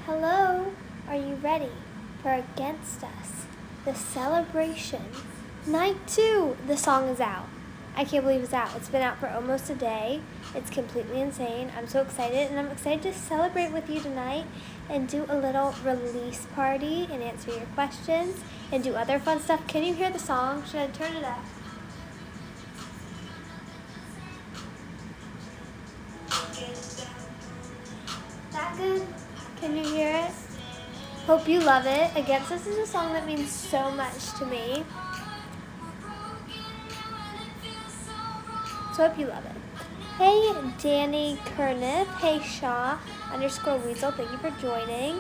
Hello, are you ready for Against Us, the celebration? Night 2, the song is out. I can't believe it's out. It's been out for almost a day. It's completely insane. I'm so excited, and I'm excited to celebrate with you tonight and do a little release party and answer your questions and do other fun stuff. Can you hear the song? Should I turn it up? That good? Can you hear it? Hope you love it. Against Us is a song that means so much to me. So hope you love it. Hey, Danny Kerniff. Hey, Shaw _Weasel. Thank you for joining.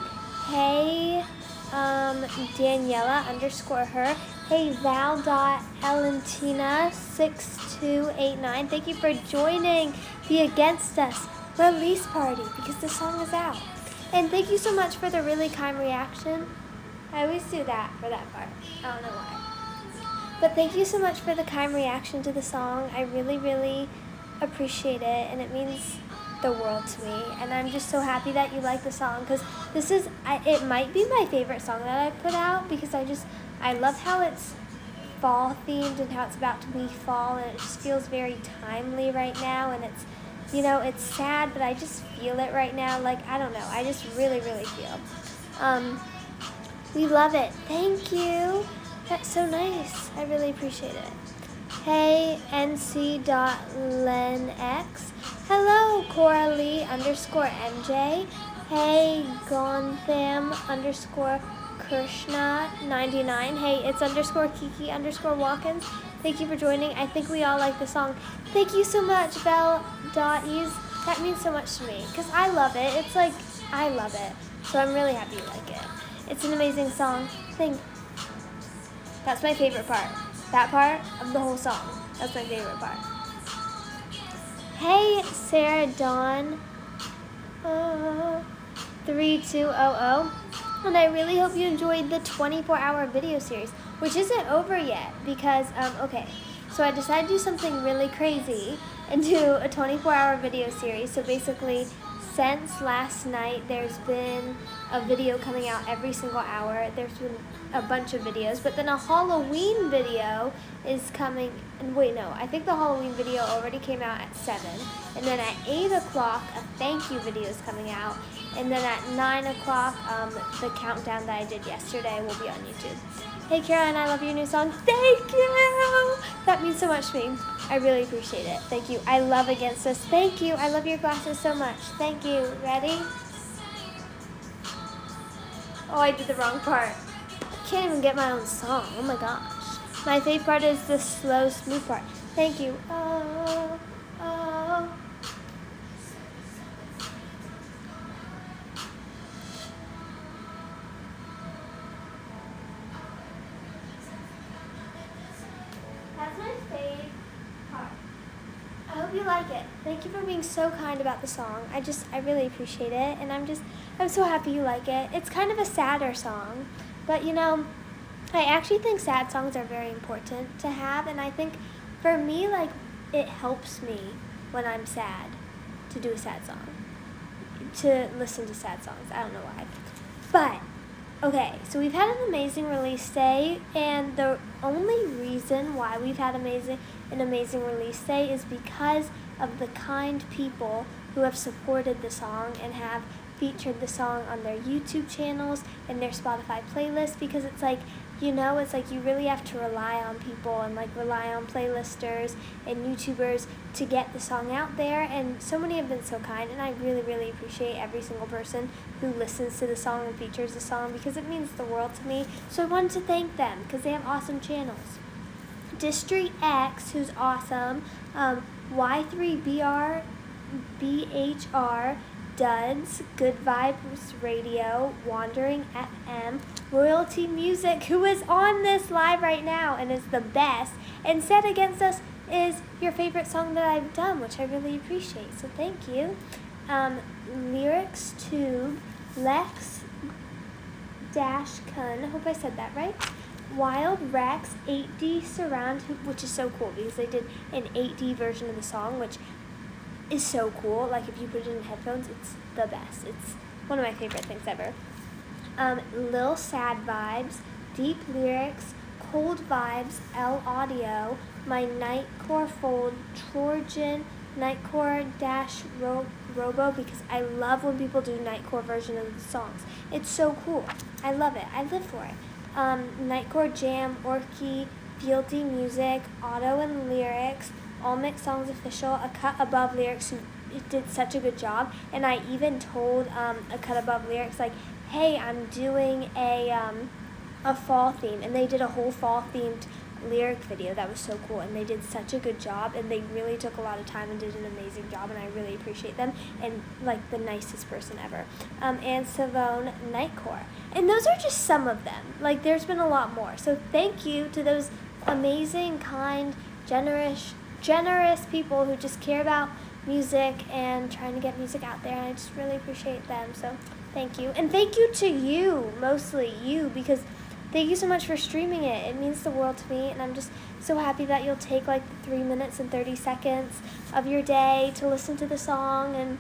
Hey, Daniela _her. Hey, Val.Elentina6289. Thank you for joining the Against Us release party because the song is out. And thank you so much for the really kind reaction. I always do that for that part. I don't know why. But thank you so much for the kind reaction to the song. I really, really appreciate it, and it means the world to me. And I'm just so happy that you like the song because it might be my favorite song that I put out because I love how it's fall themed and how it's about to be fall, and it just feels very timely right now. And it's, it's sad, but I just feel it right now. Like, I don't know. I just really, really feel. We love it. Thank you. That's so nice. I really appreciate it. Hey, nc.lenx. Hello, Coralie _MJ. Hey, Gontham _Krishna99. Hey, it's _Kiki _Watkins. Thank you for joining. I think we all like the song. Thank you so much, Belle.ease. That means so much to me because I love it. It's like, I love it. So I'm really happy you like it. It's an amazing song. That's my favorite part. That part of the whole song. That's my favorite part. Hey, Sarah Dawn 3200. And I really hope you enjoyed the 24-hour video series, which isn't over yet because, so I decided to do something really crazy and do a 24-hour video series. So basically, since last night, there's been a video coming out every single hour. There's been a bunch of videos, but then a Halloween video is coming. And wait, no, I think the Halloween video already came out at 7. And then at 8 o'clock, a thank you video is coming out. And then at 9 o'clock, the countdown that I did yesterday will be on YouTube. Hey, Caroline, I love your new song. Thank you. That means so much to me. I really appreciate it. Thank you. I love Against Us. Thank you. I love your glasses so much. Thank you. Ready? Oh, I did the wrong part. I can't even get my own song. Oh my gosh. My favorite part is the slow, smooth part. Thank you. Oh, oh. That's my favorite part. I hope you like it. Thank you for being so kind about the song. I really appreciate it, and I'm so happy you like it. It's kind of a sadder song, but I actually think sad songs are very important to have, and I think for me, like, it helps me when I'm sad to do a sad song, to listen to sad songs. I don't know why. But, okay, so we've had an amazing release day, and the only reason why we've had an amazing release day is because of the kind people who have supported the song and have featured the song on their YouTube channels and their Spotify playlist, because it's like, it's like you really have to rely on people and like rely on playlisters and YouTubers to get the song out there, and so many have been so kind, and I really, really appreciate every single person who listens to the song and features the song because it means the world to me. So I wanted to thank them because they have awesome channels. District X, who's awesome, Y3BR, Duds, Good Vibes Radio, Wandering FM, Royalty Music, who is on this live right now and is the best, and Set Against Us is your favorite song that I've done, which I really appreciate, so thank you. Lyrics Tube, Lex Kun, I hope I said that right. Wild Rex, 8D Surround, which is so cool because they did an 8D version of the song, which is so cool. Like, if you put it in headphones, it's the best. It's one of my favorite things ever. Lil Sad Vibes, Deep Lyrics, Cold Vibes, L Audio, my Nightcore Fold, Trojan, Nightcore dash Robo, because I love when people do Nightcore version of the songs. It's so cool. I love it. I live for it. Nightcore Jam, Orky, Fieldy Music, Auto and Lyrics, All Mix Songs Official, A Cut Above Lyrics, who did such a good job. And I even told A Cut Above Lyrics, like, hey, I'm doing a fall theme, and they did a whole fall themed lyric video that was so cool, and they did such a good job, and they really took a lot of time and did an amazing job, and I really appreciate them, and like the nicest person ever. And Savone Nightcore, and those are just some of them. Like, there's been a lot more, so thank you to those amazing, kind, generous people who just care about music and trying to get music out there, and I just really appreciate them. So thank you, and thank you to you, mostly you, because thank you so much for streaming it. It means the world to me, and I'm just so happy that you'll take like the 3 minutes and 30 seconds of your day to listen to the song, and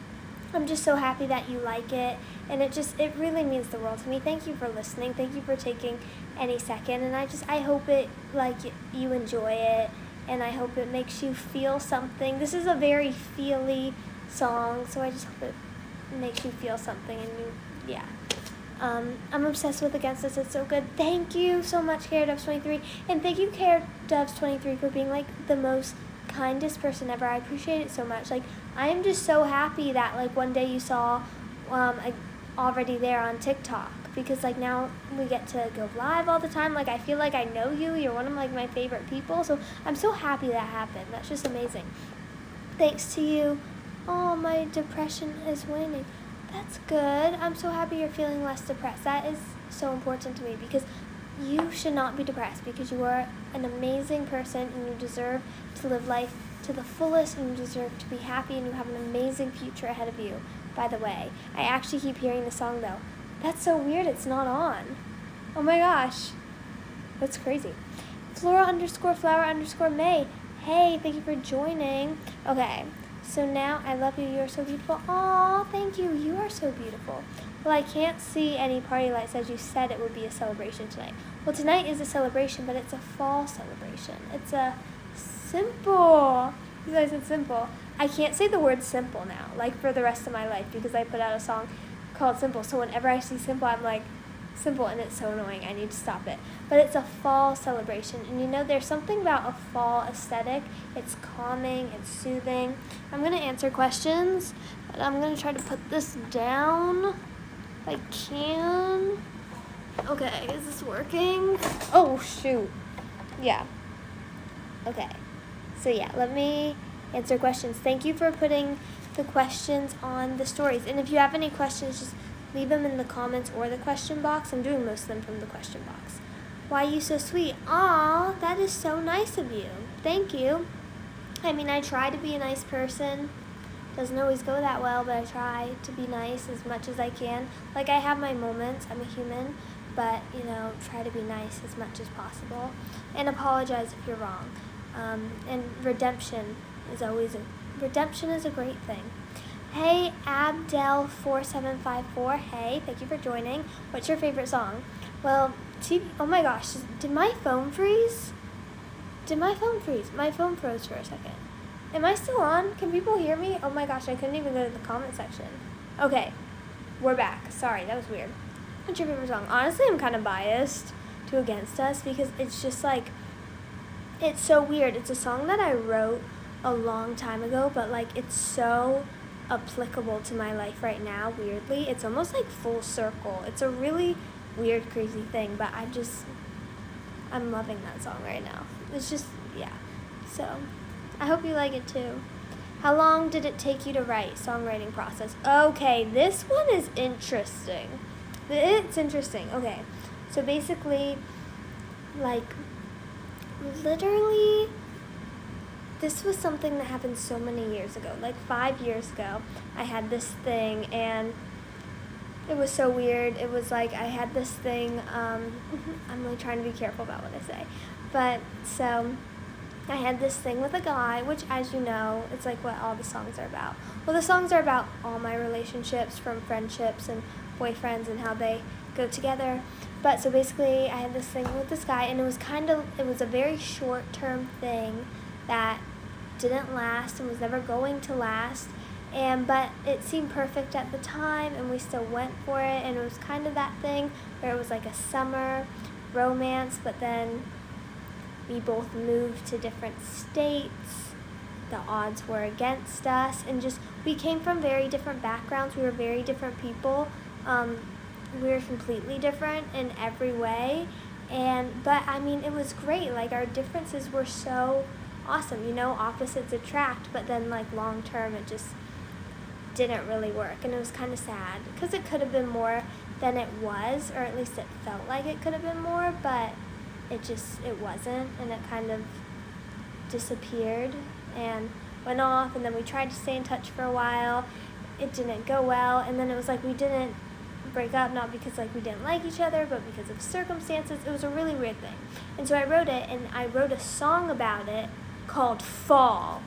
I'm just so happy that you like it, and it really means the world to me. Thank you for listening. Thank you for taking any second, and I hope it, like, you enjoy it, and I hope it makes you feel something. This is a very feely song, so I just hope it makes you feel something, and yeah. I'm obsessed with Against Us. It's so good. Thank you so much, CareDubs23, and thank you, CareDubs23, for being like the most kindest person ever. I appreciate it so much. Like, I am just so happy that like one day you saw already there on TikTok, because like now we get to go live all the time. Like, I feel like I know you. You're one of like my favorite people, so I'm so happy that happened. That's just amazing. Thanks to you. Oh, my depression is waning. That's good. I'm so happy you're feeling less depressed. That is so important to me, because you should not be depressed, because you are an amazing person, and you deserve to live life to the fullest, and you deserve to be happy, and you have an amazing future ahead of you, by the way. I actually keep hearing the song, though. That's so weird. It's not on. Oh, my gosh. That's crazy. Flora_flower_May. Hey, thank you for joining. Okay. So now, I love you, you're so beautiful. Aw, thank you, you are so beautiful. Well, I can't see any party lights, as you said it would be a celebration tonight. Well, tonight is a celebration, but it's a fall celebration. It's a simple. You guys said simple. I can't say the word simple now, like for the rest of my life, because I put out a song called Simple. So whenever I see simple, I'm like, simple, and it's so annoying. I need to stop it. But it's a fall celebration, and you know, there's something about a fall aesthetic. It's calming, it's soothing. I'm gonna answer questions, but I'm gonna try to put this down if I can. Okay, is this working? Oh shoot. Yeah. Okay. So yeah, let me answer questions. Thank you for putting the questions on the stories, and if you have any questions, just leave them in the comments or the question box. I'm doing most of them from the question box. Why are you so sweet? Aw, that is so nice of you. Thank you. I mean, I try to be a nice person. Doesn't always go that well, but I try to be nice as much as I can. Like, I have my moments. I'm a human. But, you know, try to be nice as much as possible. And apologize if you're wrong. And redemption is a great thing. Hey, Abdel4754. Hey, thank you for joining. What's your favorite song? Well, oh my gosh, did my phone freeze? My phone froze for a second. Am I still on? Can people hear me? Oh my gosh, I couldn't even go to the comment section. Okay, we're back. Sorry, that was weird. What's your favorite song? Honestly, I'm kind of biased to Against Us, because it's just like, it's so weird. It's a song that I wrote a long time ago, but like, it's so applicable to my life right now, weirdly. It's almost like full circle. It's a really weird, crazy thing, but I'm loving that song right now. It's just, yeah. So, I hope you like it too. How long did it take you to write? Songwriting process. Okay, this one is interesting. It's interesting. Okay, so basically, like, literally, this was something that happened so many years ago. Like 5 years ago, I had this thing, and it was so weird. It was like I had this thing, I'm like trying to be careful about what I say. But so I had this thing with a guy, which, as you know, it's like what all the songs are about. Well, the songs are about all my relationships, from friendships and boyfriends and how they go together. But so basically, I had this thing with this guy, and it was a very short-term thing that didn't last and was never going to last. But it seemed perfect at the time, and we still went for it. And it was kind of that thing where it was like a summer romance, but then we both moved to different states. The odds were against us, and just we came from very different backgrounds. We were very different people. We were completely different in every way, but I mean, it was great. Like, our differences were so awesome. Opposites attract, but then like long term, it just didn't really work, and it was kind of sad because it could have been more than it was, or at least it felt like it could have been more, but it wasn't, and it kind of disappeared and went off. And then we tried to stay in touch for a while. It didn't go well, and then it was like we didn't break up, not because like we didn't like each other, but because of circumstances. It was a really weird thing. And so I wrote it, and I wrote a song about it called Fall.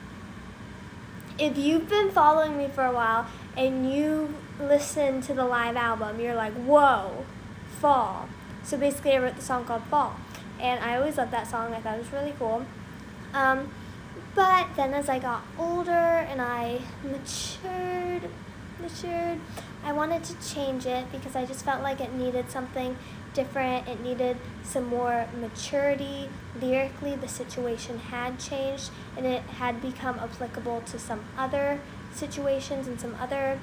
If you've been following me for a while and you listen to the live album, you're like, whoa, Fall. So basically I wrote the song called Fall, and I always loved that song. I thought it was really cool. But then as I got older and I matured, I wanted to change it because I just felt like it needed something different. It needed some more maturity. Lyrically, the situation had changed, and it had become applicable to some other situations and some other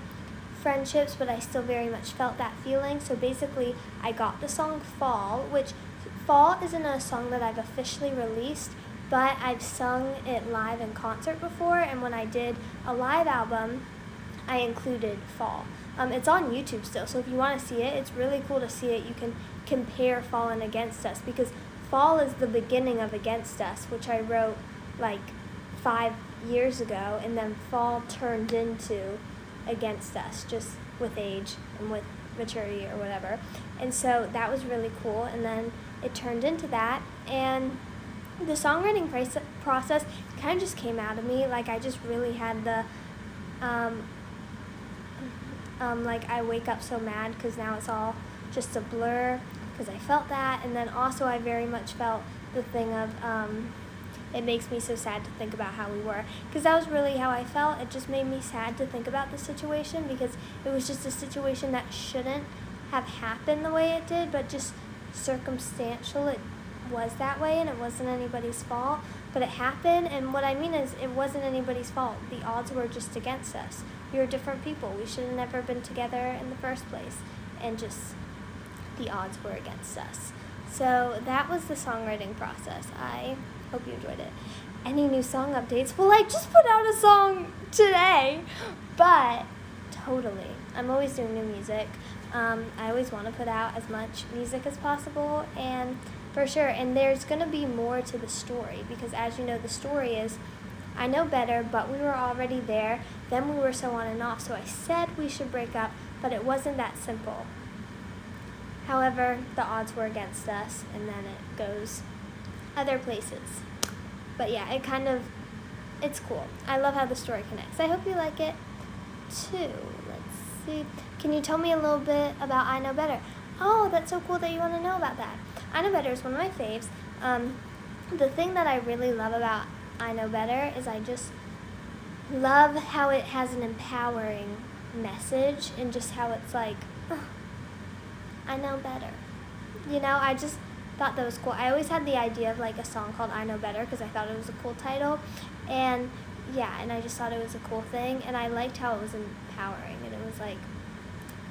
friendships, but I still very much felt that feeling. So basically, I got the song Fall, which Fall isn't a song that I've officially released, but I've sung it live in concert before, and when I did a live album, I included Fall. It's on YouTube still, so if you want to see it, it's really cool to see it. You can compare Fall and Against Us, because Fall is the beginning of Against Us, which I wrote like 5 years ago, and then Fall turned into Against Us, just with age and with maturity or whatever. And so that was really cool, and then it turned into that, and the songwriting process kind of just came out of me. Like, I just really had the like, I wake up so mad because now it's all just a blur, because I felt that. And then also I very much felt the thing of it makes me so sad to think about how we were, because that was really how I felt. It just made me sad to think about the situation, because it was just a situation that shouldn't have happened the way it did, but just circumstantial. It was that way, and it wasn't anybody's fault, but it happened. And what I mean is, it wasn't anybody's fault. The odds were just against us. We were different people. We should have never been together in the first place, and just the odds were against us. So that was the songwriting process. I hope you enjoyed it. Any new song updates? Well, I just put out a song today, but totally, I'm always doing new music. I always want to put out as much music as possible, and for sure. And there's going to be more to the story, because as you know, the story is, I know better, but we were already there. Then we were so on and off, so I said we should break up, but it wasn't that simple. However, the odds were against us, and then it goes other places. But yeah, it's cool. I love how the story connects. I hope you like it too. Let's see. Can you tell me a little bit about I Know Better? Oh, that's so cool that you want to know about that. I Know Better is one of my faves. The thing that I really love about I Know Better is I just love how it has an empowering message, and just how it's like, I know better. I just thought that was cool. I always had the idea of like a song called I Know Better, because I thought it was a cool title, and I just thought it was a cool thing, and I liked how it was empowering, and it was like,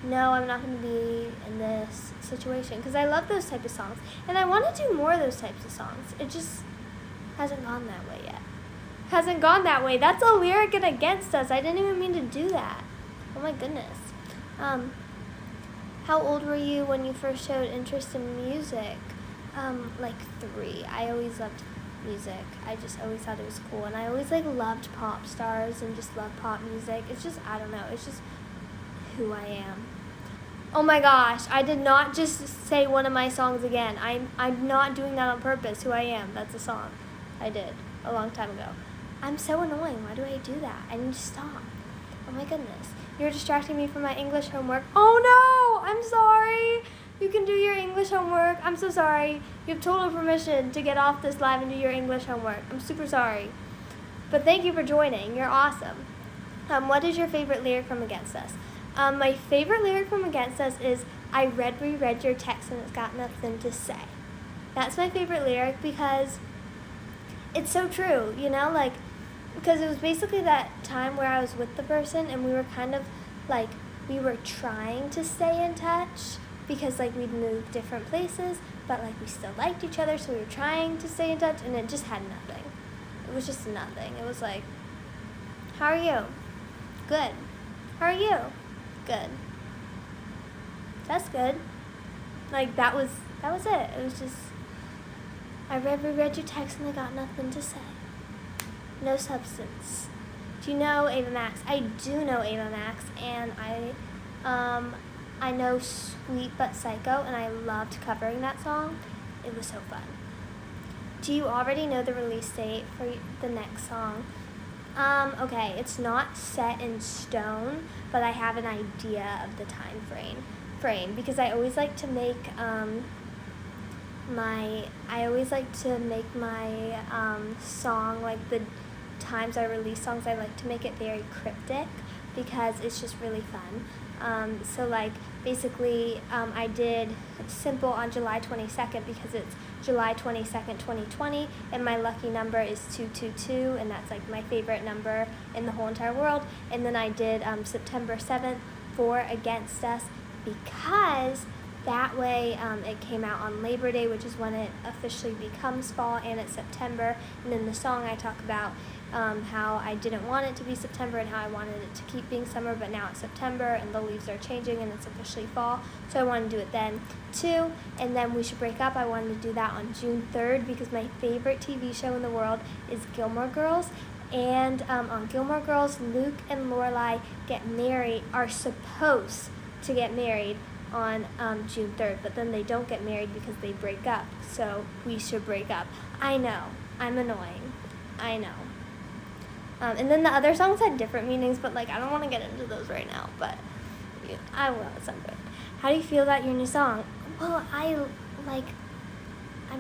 no, I'm not going to be in this situation, because I love those type of songs, and I want to do more of those types of songs. It just hasn't gone that way yet. Hasn't gone that way. That's a lyric in Against Us. I didn't even mean to do that. Oh my goodness. How old were you when you first showed interest in music? Like 3. I always loved music. I just always thought it was cool, and I always like loved pop stars and just loved pop music. It's just, I don't know, it's just who I am. Oh my gosh, I did not just say one of my songs again. I'm not doing that on purpose. Who I Am, that's a song. I did. a long time ago. I'm so annoying. Why do I do that? I need to stop. Oh my goodness. You're distracting me from my English homework. Oh no! I'm sorry. You can do your English homework. I'm so sorry. You have total permission to get off this live and do your English homework. I'm super sorry. But thank you for joining. You're awesome. What is your favorite lyric from Against Us? My favorite lyric from Against Us is, I reread your text and it's got nothing to say. That's my favorite lyric because it's so true, you know, like, because it was basically that time where I was with the person and we were kind of like, we were trying to stay in touch because like we'd moved different places, but like we still liked each other, so we were trying to stay in touch, and it just had nothing. It was just nothing. It was like, how are you? Good. How are you? Good. That's good. Like that was it. It was just, I reread your text and I got nothing to say. No substance. Do you know Ava Max? I do know Ava Max, and I know Sweet But Psycho, and I loved covering that song. It was so fun. Do you already know the release date for the next song? Okay, it's not set in stone, but I have an idea of the time frame because I always like to make my song, like the times I release songs, I like to make it very cryptic because it's just really fun. So like basically I did Simple on July 22nd because it's July 22nd, 2020, and my lucky number is 222, and that's like my favorite number in the whole entire world. And then I did September 7th for Against Us because that way it came out on Labor Day, which is when it officially becomes fall, and it's September. And in the song I talk about how I didn't want it to be September and how I wanted it to keep being summer, but now it's September and the leaves are changing and it's officially fall. So I wanted to do it then too. And then We Should Break Up, I wanted to do that on June 3rd because my favorite TV show in the world is Gilmore Girls. And on Gilmore Girls, Luke and Lorelai are supposed to get married on June 3rd, but then they don't get married because they break up. So We Should Break Up. I know, I'm annoying. I know. And then the other songs had different meanings, but like I don't want to get into those right now, but yeah, I will at some point. How do you feel about your new song? Well, I'm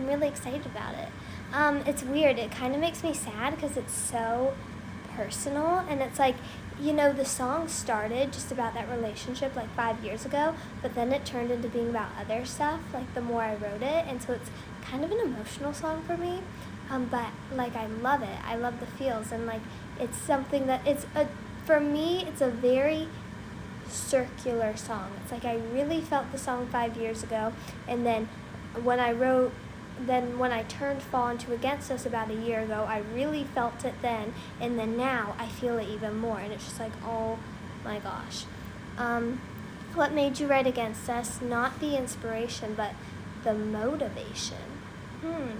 really excited about it. It's weird. It kind of makes me sad because it's so personal, and it's like, you know, the song started just about that relationship like 5 years ago, but then it turned into being about other stuff, like the more I wrote it, and so it's kind of an emotional song for me, but like I love it. I love the feels, and like it's something that for me, it's a very circular song. It's like I really felt the song 5 years ago, and then when I turned fall into Against Us about a year ago, I really felt it then, and then now I feel it even more, and it's just like, oh my gosh. What made you write Against Us? Not the inspiration, but the motivation.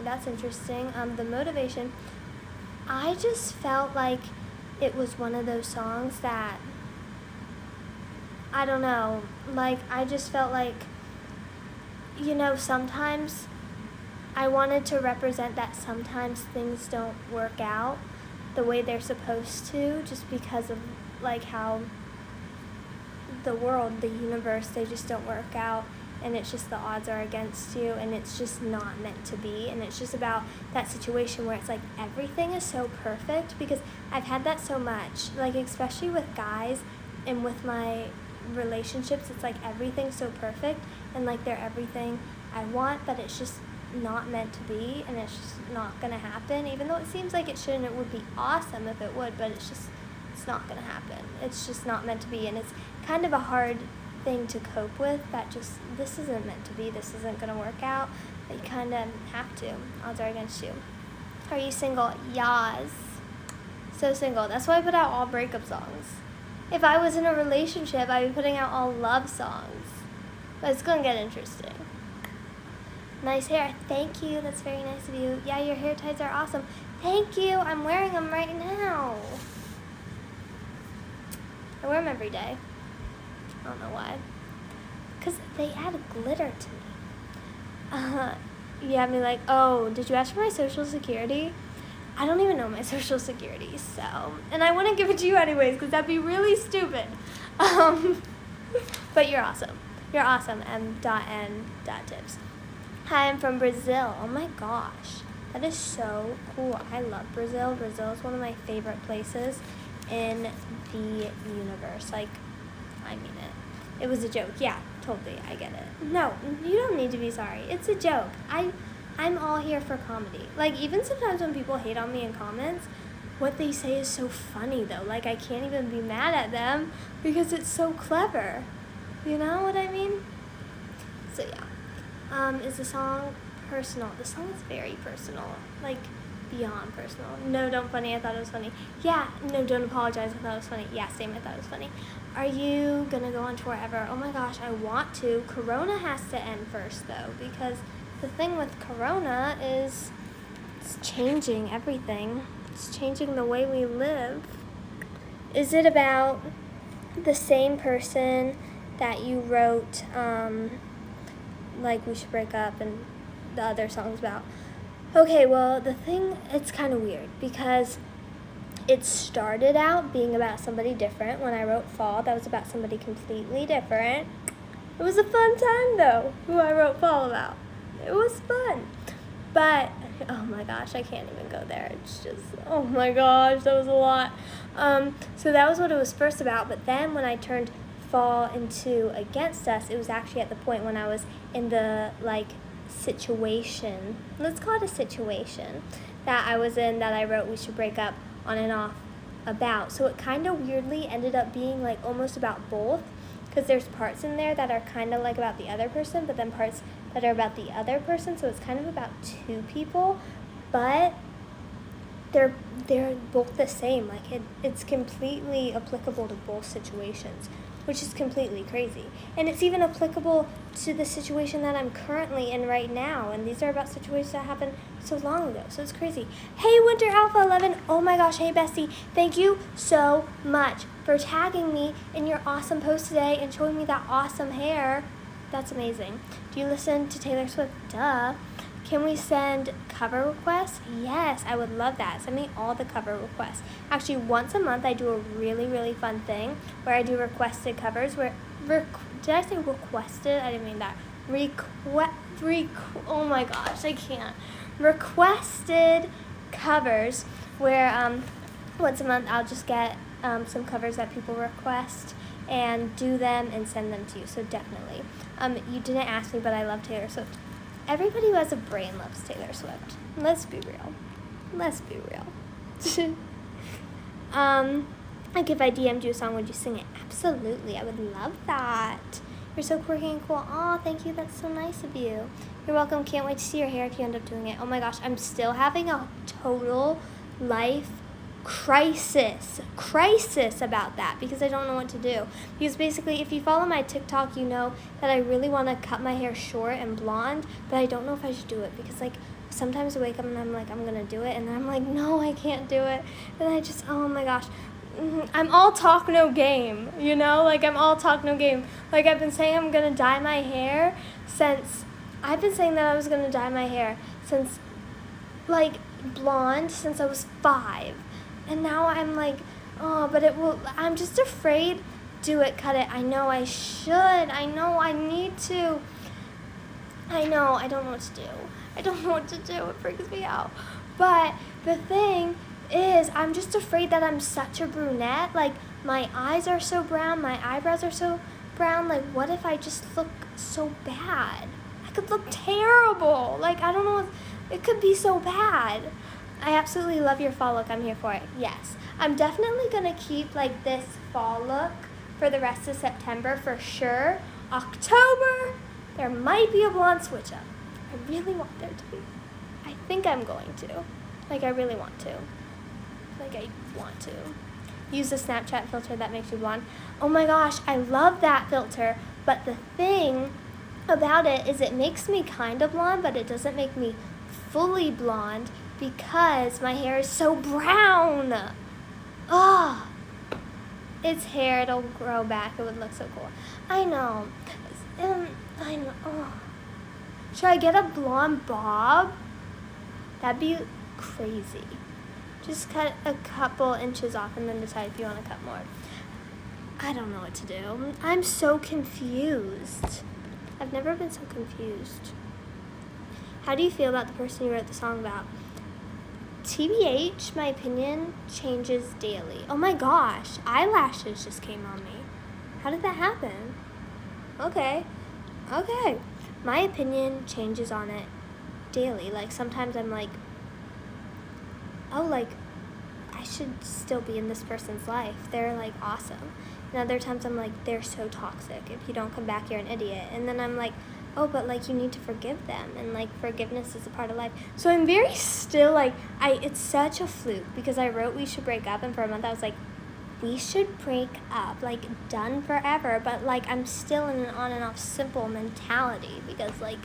That's interesting. The motivation, I just felt like it was one of those songs that, I don't know, like I just felt like, you know, sometimes I wanted to represent that sometimes things don't work out the way they're supposed to, just because of like how the world, the universe, they just don't work out, and it's just the odds are against you, and it's just not meant to be. And it's just about that situation where it's like everything is so perfect, because I've had that so much, like especially with guys and with my relationships, it's like everything's so perfect and like they're everything I want, but it's just not meant to be, and it's just not gonna happen, even though it seems like it should, and it would be awesome if it would, but it's not gonna happen. It's just not meant to be, and it's kind of a hard thing to cope with, that just, this isn't meant to be, this isn't gonna work out, but you kind of have to. Odds are against you. Are you single? Yas. So single. That's why I put out all breakup songs. If I was in a relationship, I'd be putting out all love songs. But it's gonna get interesting. Nice hair. Thank you. That's very nice of you. Yeah, your hair ties are awesome. Thank you. I'm wearing them right now. I wear them every day. I don't know why. Because they add glitter to me. You have me like, oh, did you ask for my social security? I don't even know my social security, so, and I wouldn't give it to you anyways because that'd be really stupid. But you're awesome. You're awesome, m.n.tips. Hi, I'm from Brazil. Oh my gosh, that is so cool. I love Brazil. Brazil is one of my favorite places in the universe. Like, I mean it. It was a joke. Yeah, totally. I get it. No, you don't need to be sorry. It's a joke. I'm all here for comedy. Like, even sometimes when people hate on me in comments, what they say is so funny, though. Like, I can't even be mad at them because it's so clever. You know what I mean? So, yeah. Is the song personal? The song is very personal. Like, beyond personal. No, don't funny. I thought it was funny. Yeah, no, don't apologize. I thought it was funny. Yeah, same. I thought it was funny. Are you going to go on tour ever? Oh, my gosh, I want to. Corona has to end first, though, because the thing with Corona is it's changing everything. It's changing the way we live. Is it about the same person that you wrote, like We Should Break Up and the other songs about? Okay, well, the thing, it's kind of weird because it started out being about somebody different. When I wrote Fall, that was about somebody completely different. It was a fun time, though, who I wrote Fall about. It was fun. But, oh my gosh, I can't even go there. It's just, oh my gosh, that was a lot. So that was what it was first about. But then when I turned Fall into Against Us, it was actually at the point when I was in the, like, situation, let's call it a situation, that I was in that I wrote We Should Break Up on and off about. So it kind of weirdly ended up being, like, almost about both, because there's parts in there that are kind of, like, about the other person, but then parts that are about the other person, so it's kind of about two people, but they're both the same. Like, it's completely applicable to both situations, which is completely crazy. And it's even applicable to the situation that I'm currently in right now, and these are about situations that happened so long ago, so it's crazy. Hey, Winter Alpha 11, oh my gosh, hey Bestie, thank you so much for tagging me in your awesome post today and showing me that awesome hair. That's amazing. Do you listen to Taylor Swift? Duh. Can we send cover requests? Yes, I would love that. Send me all the cover requests. Actually, once a month I do a really, really fun thing where I do requested covers. Did I say requested? I didn't mean that. Oh my gosh, I can't. Requested covers where once a month I'll just get some covers that people request and do them and send them to you. So definitely. You didn't ask me, but I love Taylor Swift. Everybody who has a brain loves Taylor Swift. Let's be real. Like if I DM'd you a song, would you sing it? Absolutely. I would love that. You're so quirky and cool. Aw, thank you. That's so nice of you. You're welcome. Can't wait to see your hair if you end up doing it. Oh my gosh, I'm still having a total life crisis about that because I don't know what to do. Because basically, if you follow my TikTok, you know that I really want to cut my hair short and blonde, but I don't know if I should do it because, like, sometimes I wake up and I'm like, I'm gonna do it, and then I'm like, no, I can't do it, and I just, oh my gosh, I'm all talk, no game, you know? Like, I'm all talk, no game. Like, I've been saying I'm gonna dye my hair since, I've been saying that I was gonna dye my hair since, like, blonde since I was 5. And now I'm like, oh, but I'm just afraid. Do it, cut it. I know I should. I know I need to. I know, I don't know what to do. It freaks me out. But the thing is, I'm just afraid that I'm such a brunette. Like, my eyes are so brown, my eyebrows are so brown. Like, what if I just look so bad? I could look terrible. Like, I don't know. It could be so bad. I absolutely love your fall look. I'm here for it. Yes. I'm definitely going to keep, like, this fall look for the rest of September for sure. October, there might be a blonde switch up. I really want there to be. I think I'm going to. Like, I really want to. Like, I want to. Use the Snapchat filter that makes you blonde. Oh my gosh, I love that filter. But the thing about it is it makes me kind of blonde, but it doesn't make me fully blonde because my hair is so brown. Oh, it's hair. It'll grow back. It would look so cool. I know. I know. Oh. Should I get a blonde bob? That'd be crazy. Just cut a couple inches off and then decide if you want to cut more. I don't know what to do. I'm so confused. I've never been so confused. How do you feel about the person you wrote the song about? TBH, my opinion changes daily. Oh my gosh, eyelashes just came on me. How did that happen? Okay. My opinion changes on it daily. Like sometimes I'm like, oh, like I should still be in this person's life. They're like awesome. And other times I'm like, they're so toxic. If you don't come back, you're an idiot. And then I'm like, oh, but like you need to forgive them, and like forgiveness is a part of life. So I'm very still like, it's such a fluke because I wrote we should break up, and for a month I was like, we should break up, like done forever. But like I'm still in an on and off simple mentality because like,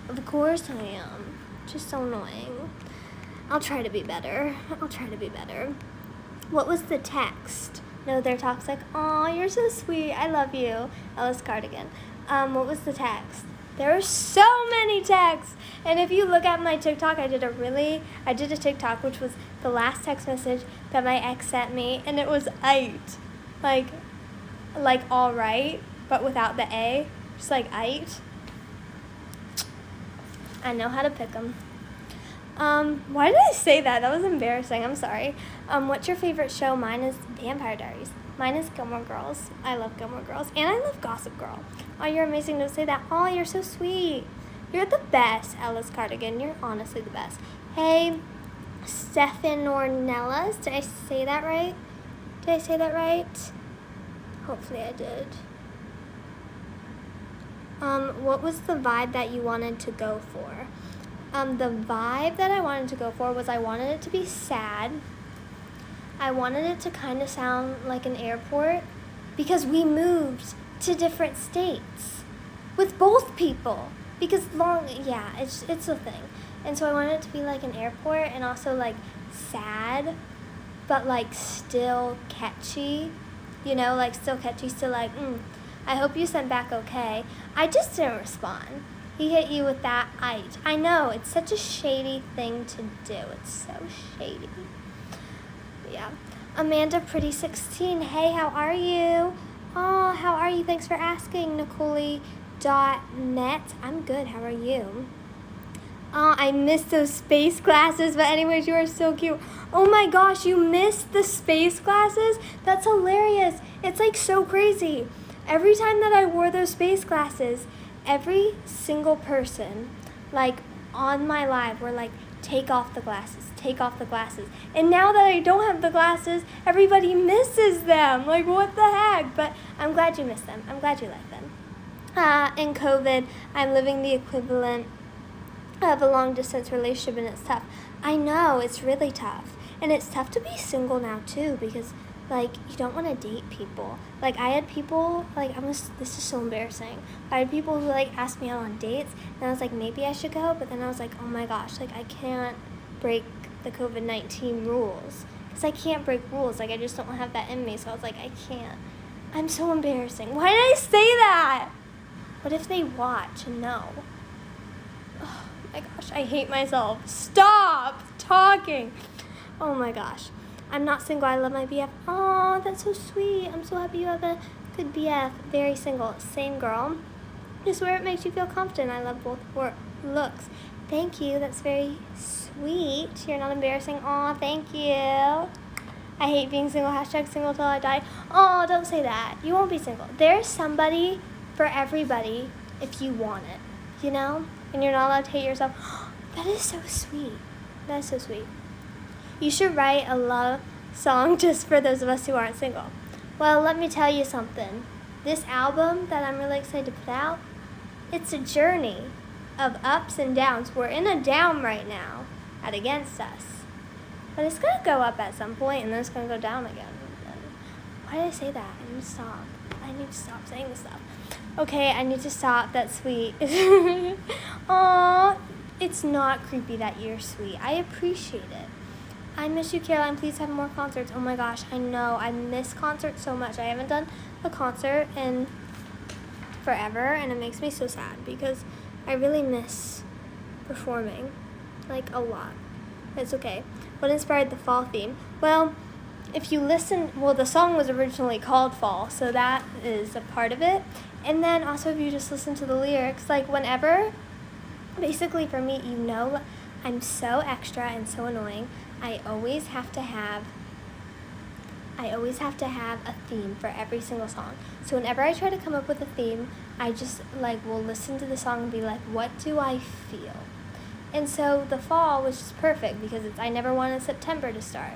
of course I am. Just so annoying. I'll try to be better. What was the text? No, they're toxic. Aw, you're so sweet. I love you. Ellis Cardigan. What was the text? There were so many texts. And if you look at my TikTok, I did a TikTok, which was the last text message that my ex sent me, and it was "ite," like all right, but without the A, just like "ite." I know how to pick them. Why did I say that? That was embarrassing. I'm sorry. What's your favorite show? Mine is Vampire Diaries. Mine is Gilmore Girls. I love Gilmore Girls. And I love Gossip Girl. Oh, you're amazing. Don't say that. Oh, you're so sweet. You're the best, Ellis Cardigan. You're honestly the best. Hey, Stefan Ornelas. Did I say that right? Hopefully I did. What was the vibe that you wanted to go for? The vibe that I wanted to go for was I wanted it to be sad. I wanted it to kind of sound like an airport because we moved to different states with both people because it's a thing. And so I wanted it to be like an airport and also like sad, but like still catchy, still like, I hope you sent back okay. I just didn't respond. He hit you with that "ite." I know, it's such a shady thing to do. It's so shady. Yeah. Amanda Pretty 16. Hey, how are you? Oh, how are you? Thanks for asking. Nicole.net. I'm good. How are you? Oh, I missed those space glasses, but anyways, you are so cute. Oh my gosh, you missed the space glasses? That's hilarious. It's like so crazy. Every time that I wore those space glasses, every single person, like on my live, were like, take off the glasses. And now that I don't have the glasses, everybody misses them. Like, what the heck? But I'm glad you missed them. I'm glad you like them. In COVID, I'm living the equivalent of a long-distance relationship, and it's tough. I know, it's really tough. And it's tough to be single now, too, because, like, you don't want to date people. Like, I had people, this is so embarrassing. I had people who, like, asked me out on dates, and I was like, maybe I should go, but then I was like, oh my gosh, like, I can't break the COVID-19 rules. Because I can't break rules. Like, I just don't have that in me, so I was like, I can't. I'm so embarrassing. Why did I say that? What if they watch and know? Oh my gosh, I hate myself. Stop talking. Oh my gosh. I'm not single. I love my BF. Oh, that's so sweet. I'm so happy you have a good BF. Very single. Same girl. Just where it makes you feel confident. I love both looks. Thank you. That's very sweet. You're not embarrassing. Aw, thank you. I hate being single. Hashtag single till I die. Oh, don't say that. You won't be single. There's somebody for everybody if you want it. You know? And you're not allowed to hate yourself. That is so sweet. That is so sweet. You should write a love song just for those of us who aren't single. Well, let me tell you something. This album that I'm really excited to put out, it's a journey of ups and downs. We're in a down right now at Against Us. But it's going to go up at some point, and then it's going to go down again. Why did I say that? I need to stop. I need to stop saying this stuff. Okay, I need to stop. That's sweet. Aw, it's not creepy that you're sweet. I appreciate it. I miss you, Caroline. Please have more concerts. Oh my gosh, I know. I miss concerts so much. I haven't done a concert in forever, and it makes me so sad because I really miss performing, like, a lot. It's okay. What inspired the fall theme? Well, if you listen, the song was originally called Fall, so that is a part of it. And then also if you just listen to the lyrics, like whenever, basically for me, I'm so extra and so annoying. I always have to have a theme for every single song. So whenever I try to come up with a theme, I just will listen to the song and be like, what do I feel? And so the fall was just perfect because I never wanted September to start.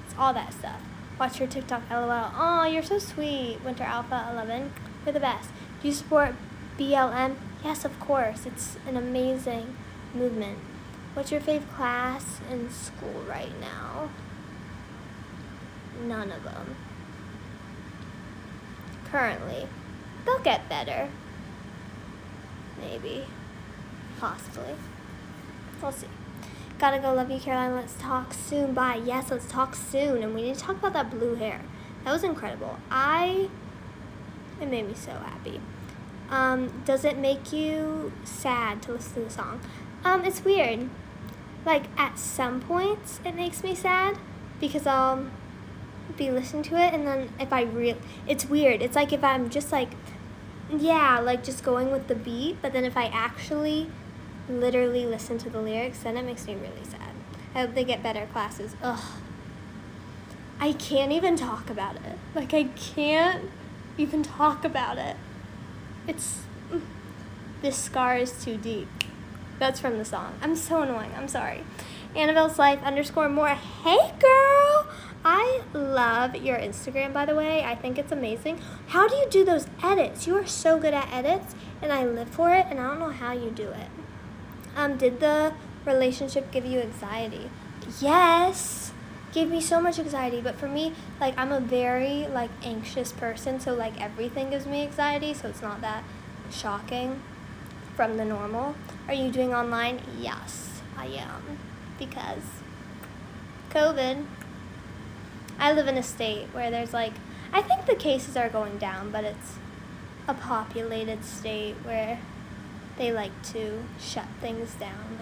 It's all that stuff. Watch your TikTok, LOL. Aw, you're so sweet. Winter Alpha 11, you're the best. Do you support BLM? Yes, of course. It's an amazing movement. What's your fave class in school right now? None of them. Currently. They'll get better. Maybe. Possibly. We'll see. Gotta go. Love you, Caroline. Let's talk soon. Bye. Yes, let's talk soon. And we need to talk about that blue hair. That was incredible. It made me so happy. Does it make you sad to listen to the song? It's weird. At some points, it makes me sad because I'll be listening to it, and then it's weird. It's if I'm just just going with the beat, but then if I actually literally listen to the lyrics, then it makes me really sad. I hope they get better classes. Ugh. I can't even talk about it. I can't even talk about it. This scar is too deep. That's from the song. I'm so annoying. I'm sorry. Annabelle's Life _more. Hey, girl. I love your Instagram, by the way. I think it's amazing. How do you do those edits? You are so good at edits, and I live for it, and I don't know how you do it. Did the relationship give you anxiety? Yes. Gave me so much anxiety, but for me, I'm a very, anxious person, so, everything gives me anxiety, so it's not that shocking from the normal. Are you doing online? Yes, I am, because COVID. I live in a state where there's, I think the cases are going down, but it's a populated state where they like to shut things down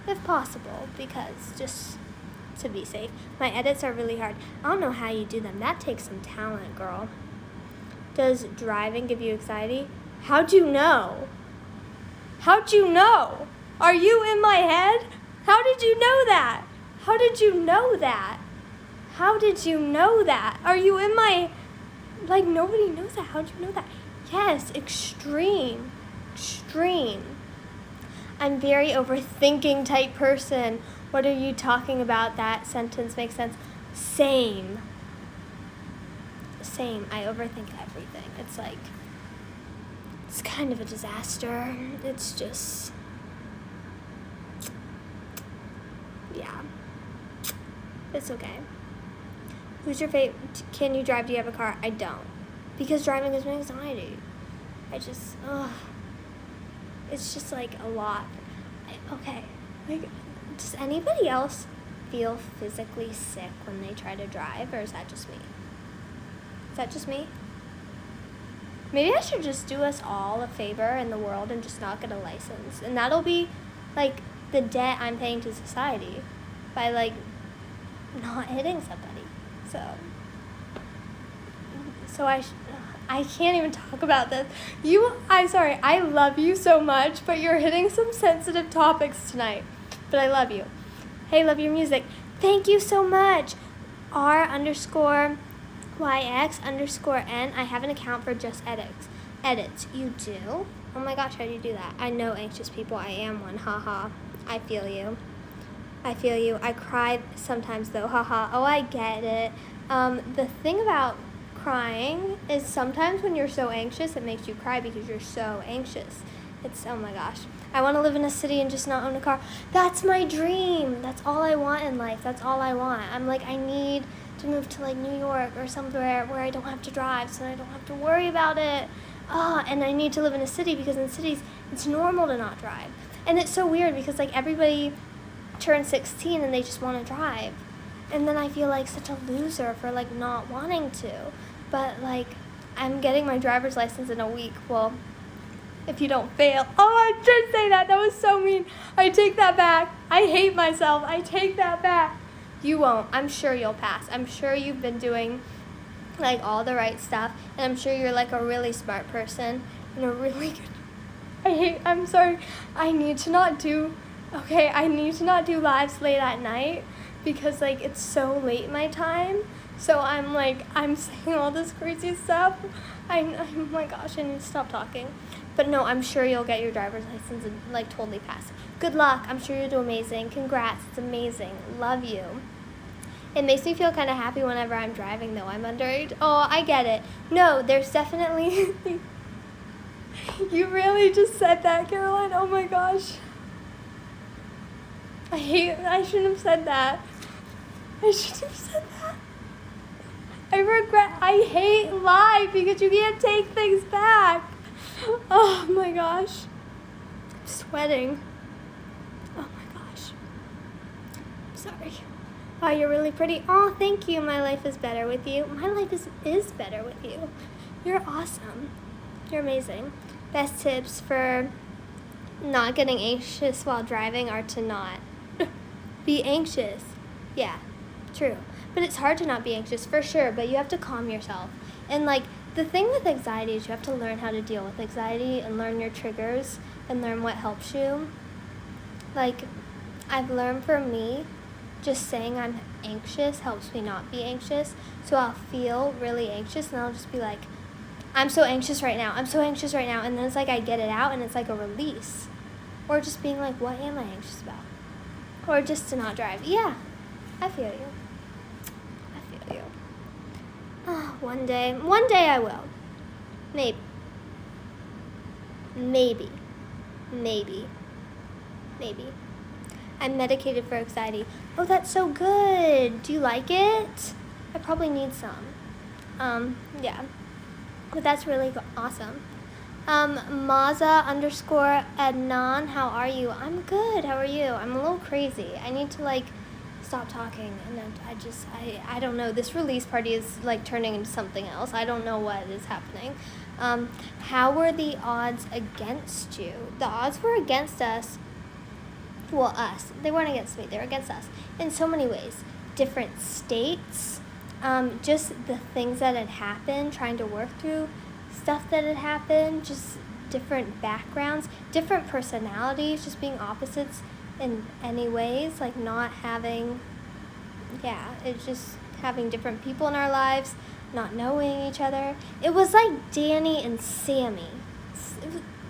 if possible, because just to be safe. My edits are really hard. I don't know how you do them. That takes some talent, girl. Does driving give you anxiety? How'd you know? How'd you know? Are you in my head? How did you know that? How did you know that? How did you know that? Are you in my... nobody knows that. How'd you know that? Yes, extreme. Extreme. I'm very overthinking type person. What are you talking about? That sentence makes sense. Same. I overthink everything. It's kind of a disaster. It's just... yeah. It's okay. Who's your favorite? Can you drive? Do you have a car? I don't. Because driving gives me anxiety. It's just a lot. Okay. Does anybody else feel physically sick when they try to drive, or is that just me? Is that just me? Maybe I should just do us all a favor in the world and just not get a license. And that'll be, the debt I'm paying to society by, not hitting somebody. So I can't even talk about this. I'm sorry, I love you so much, but you're hitting some sensitive topics tonight. But I love you. Hey, love your music. Thank you so much. R_YX_N. I have an account for just edits. You do? Oh my gosh, how do you do that? I know anxious people. I am one. Haha. I feel you. I cry sometimes though. Haha. Oh, I get it. The thing about crying is sometimes when you're so anxious, it makes you cry because you're so anxious. Oh my gosh. I want to live in a city and just not own a car. That's my dream. That's all I want in life. That's all I want. I'm I need to move to New York or somewhere where I don't have to drive, so I don't have to worry about it. And I need to live in a city because in cities it's normal to not drive. And it's so weird because everybody turns 16 and they just want to drive. And then I feel such a loser for not wanting to. But I'm getting my driver's license in a week. Well, if you don't fail. Oh, I did say that. That was so mean. I take that back. I hate myself. I take that back. You won't. I'm sure you'll pass. I'm sure you've been doing like all the right stuff, and I'm sure you're like a really smart person and a really good. I'm sorry. I need to not do lives late at night because like it's so late my time. So I'm saying all this crazy stuff. Oh my gosh, I need to stop talking. But no, I'm sure you'll get your driver's license and like totally pass. Good luck. I'm sure you'll do amazing. Congrats. It's amazing. Love you. It makes me feel kind of happy whenever I'm driving, though. I'm underage. Oh, I get it. No, there's definitely... You really just said that, Caroline. Oh, my gosh. I shouldn't have said that. I hate live because you can't take things back. Oh, my gosh. I'm sweating. Oh, my gosh. Sorry. Oh, you're really pretty. Oh, thank you. My life is better with you. My life is better with you. You're awesome. You're amazing. Best tips for not getting anxious while driving are to not be anxious. Yeah, true. But it's hard to not be anxious for sure, but you have to calm yourself. And like the thing with anxiety is you have to learn how to deal with anxiety and learn your triggers and learn what helps you. Like I've learned for me, just saying I'm anxious helps me not be anxious. So I'll feel really anxious and I'll just be like, I'm so anxious right now. I'm so anxious right now. And then it's like I get it out and it's like a release. Or just being like, what am I anxious about? Or just to not drive. Yeah, I feel you. Oh, one day I will. Maybe. I'm medicated for anxiety. Oh, that's so good. Do you like it? I probably need some. Yeah. But that's really awesome. Maza_Adnan, how are you? I'm good. How are you? I'm a little crazy. I need to stop talking, and I don't know. This release party is turning into something else. I don't know what is happening. How were the odds against you? The odds were against us. Well, us. They weren't against me. They were against us in so many ways. Different states. Just the things that had happened, trying to work through stuff that had happened, just different backgrounds, different personalities, just being opposites in any ways, not having, it's just having different people in our lives, not knowing each other. It was like Danny and Sammy.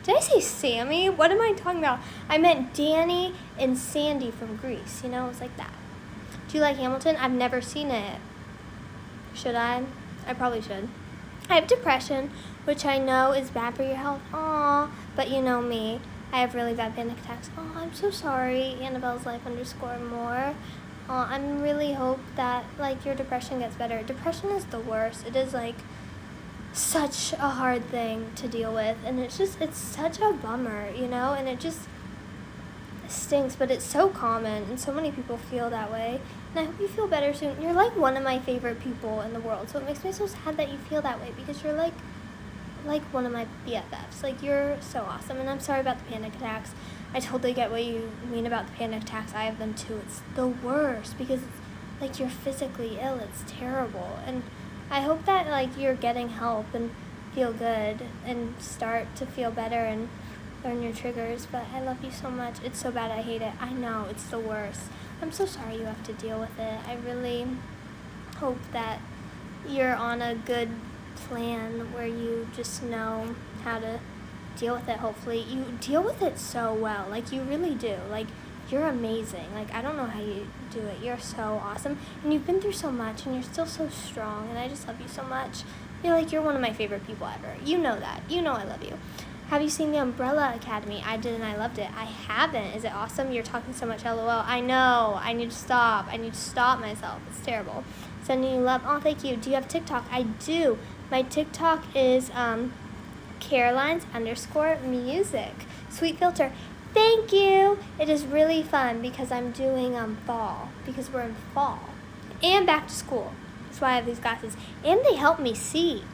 Did I say Sammy? What am I talking about? I meant Danny and Sandy from Grease, it was like that. Do you like Hamilton? I've never seen it. Should I? I probably should. I have depression, which I know is bad for your health. Aw, but you know me. I have really bad panic attacks. Oh, I'm so sorry. Annabelle's life _more. I really hope that your depression gets better. Depression is the worst. It is such a hard thing to deal with, and it's such a bummer, and it just stinks, but it's so common, and so many people feel that way, and I hope you feel better soon. You're one of my favorite people in the world, so it makes me so sad that you feel that way, because you're like one of my BFFs. You're so awesome, and I'm sorry about the panic attacks. I totally get what you mean about the panic attacks. I have them too. It's the worst, because it's you're physically ill. It's terrible, and I hope that you're getting help and feel good and start to feel better and learn your triggers. But I love you so much. It's so bad. I hate it. I know. It's the worst. I'm so sorry you have to deal with it. I really hope that you're on a good plan where you just know how to deal with it. Hopefully you deal with it so well. You really do. You're amazing. I don't know how you do it. You're so awesome, and you've been through so much, and you're still so strong, and I just love you so much. You're one of my favorite people ever. You know that. You know I love you. Have you seen The Umbrella Academy? I did, and I loved it. I haven't. Is it awesome? You're talking so much, LOL. I know. I need to stop. I need to stop myself. It's terrible. Sending you love. Oh, thank you. Do you have TikTok? I do. My TikTok is Carolines_music. Sweet filter. Thank you. It is really fun because I'm doing fall, because we're in fall and back to school. That's why I have these glasses, and they help me see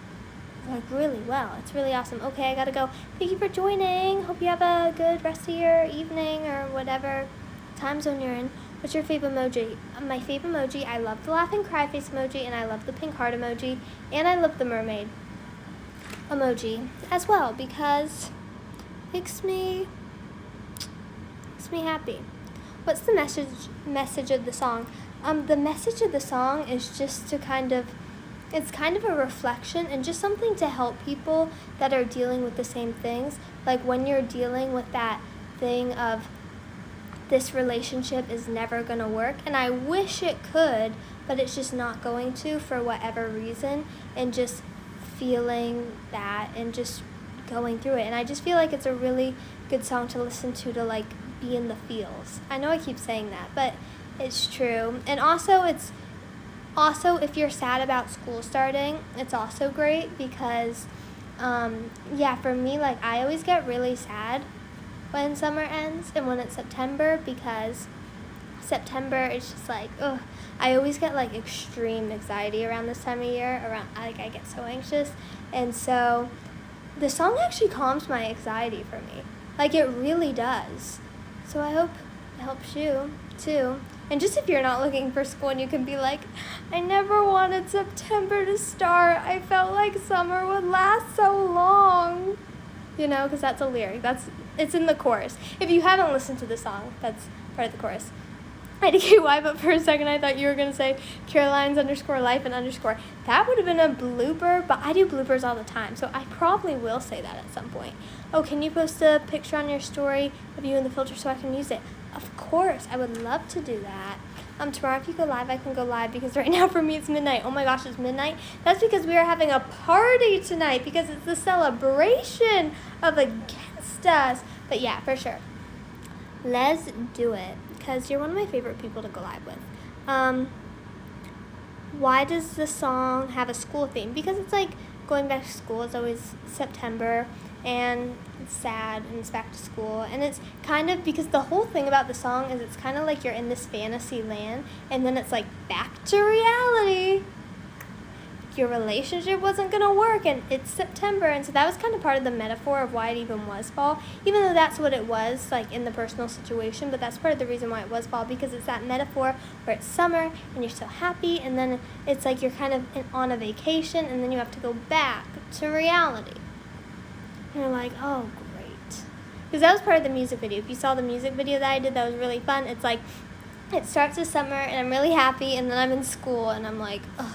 really well. It's really awesome. Okay, I gotta go. Thank you for joining. Hope you have a good rest of your evening or whatever time zone you're in. What's your favorite emoji? My favorite emoji, I love the laughing cry face emoji, and I love the pink heart emoji, and I love the mermaid emoji as well because it makes me happy. What's the message of the song? The message of the song is just to it's kind of a reflection and just something to help people that are dealing with the same things. Like when you're dealing with that thing of this relationship is never going to work, and I wish it could, but it's just not going to for whatever reason, and just feeling that and just going through it. And I just feel like it's a really good song to listen to like be in the feels. I know I keep saying that, but it's true. And also if you're sad about school starting, it's also great because for me, like I always get really sad when summer ends and when it's September, because September is just like, ugh. I always get like extreme anxiety around this time of year. I get so anxious, and so the song actually calms my anxiety for me. Like it really does. So I hope it helps you too. And just if you're not looking for school and you can be like, I never wanted September to start. I felt like summer would last so long. You know, because that's a lyric. It's in the chorus. If you haven't listened to the song, that's part of the chorus. I had to get why, but for a second I thought you were going to say Caroline's _life and _. That would have been a blooper, but I do bloopers all the time, so I probably will say that at some point. Oh, can you post a picture on your story of you in the filter so I can use it? Of course, I would love to do that. Tomorrow if you go live, I can go live because right now for me it's midnight. Oh my gosh, it's midnight. That's because we are having a party tonight because it's the celebration of a guest us. But yeah, for sure. Let's do it because you're one of my favorite people to go live with. Why does the song have a school theme? Because it's like going back to school. It's always September and it's sad and it's back to school, and it's kind of because the whole thing about the song is it's kind of like you're in this fantasy land and then it's like back to reality. Your relationship wasn't going to work and it's September, and so that was kind of part of the metaphor of why it even was fall, even though that's what it was like in the personal situation, but that's part of the reason why it was fall, because it's that metaphor where it's summer and you're so happy, and then it's like you're kind of on a vacation and then you have to go back to reality. And you're like, oh, great. Because that was part of the music video. If you saw the music video that I did, that was really fun. It's like, it starts with summer, and I'm really happy, and then I'm in school, and I'm like, ugh.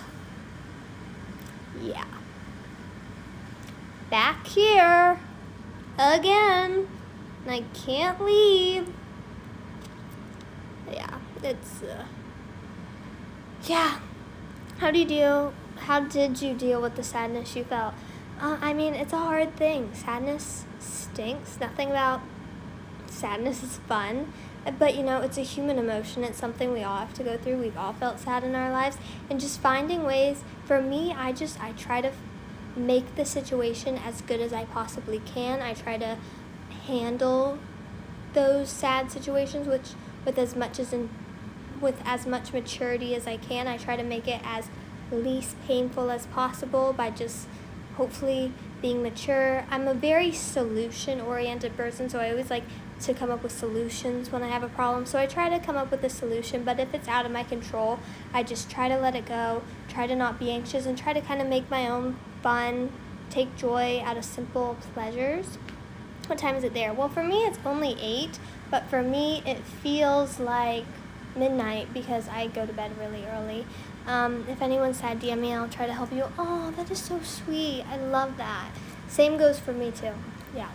Yeah. Back here. Again. And I can't leave. Yeah, it's, yeah. How did you deal with the sadness you felt? I mean, it's a hard thing. Sadness stinks. Nothing about sadness is fun. But, you know, it's a human emotion. It's something we all have to go through. We've all felt sad in our lives. And just finding ways, for me, I try to make the situation as good as I possibly can. I try to handle those sad situations with as much maturity as I can. I try to make it as least painful as possible by just hopefully being mature. I'm a very solution-oriented person, so I always like to come up with solutions when I have a problem. So I try to come up with a solution, but if it's out of my control, I just try to let it go, try to not be anxious, and try to kind of make my own fun, take joy out of simple pleasures. What time is it there? Well, for me, it's only 8, but for me, it feels like midnight because I go to bed really early. If anyone's sad, DM me, I'll try to help you. Oh, that is so sweet. I love that. Same goes for me, too. Yeah.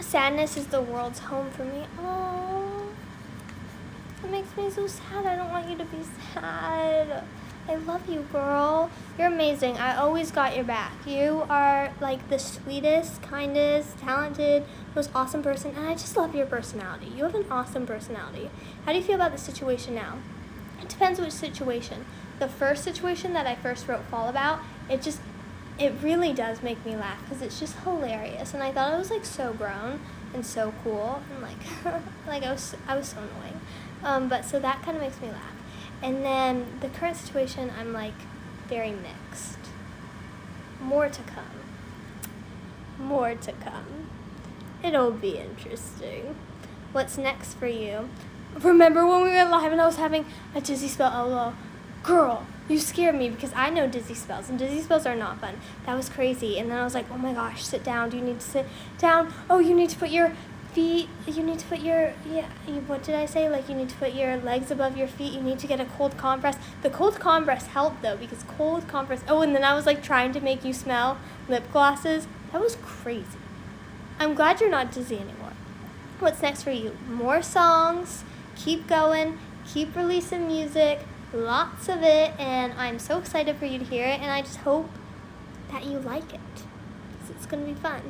Sadness is the world's home for me. Oh, it makes me so sad. I don't want you to be sad. I love you, girl. You're amazing. I always got your back. You are like the sweetest, kindest, talented, most awesome person, and I just love your personality. You have an awesome personality. How do you feel about the situation now? It depends which situation. The first situation that I first wrote Fall about, it really does make me laugh because it's just hilarious, and I thought it was like so grown and so cool, and like I was so annoying. But so that kind of makes me laugh. And then the current situation, I'm like very mixed. More to come. It'll be interesting. What's next for you? Remember when we were live and I was having a dizzy spell? Oh, girl, you scared me because I know dizzy spells, and dizzy spells are not fun. That was crazy. And then I was like, oh my gosh, sit down. Do you need to sit down? Oh, you need to put your feet, you need to put your, what did I say? Like, you need to put your legs above your feet. You need to get a cold compress. The cold compress helped, though, because cold compress, oh, and then I was, like, trying to make you smell lip glosses. That was crazy. I'm glad you're not dizzy anymore. What's next for you? More songs. Keep going. Keep releasing music. Lots of it, and I'm so excited for you to hear it, and I just hope that you like it, because it's going to be fun.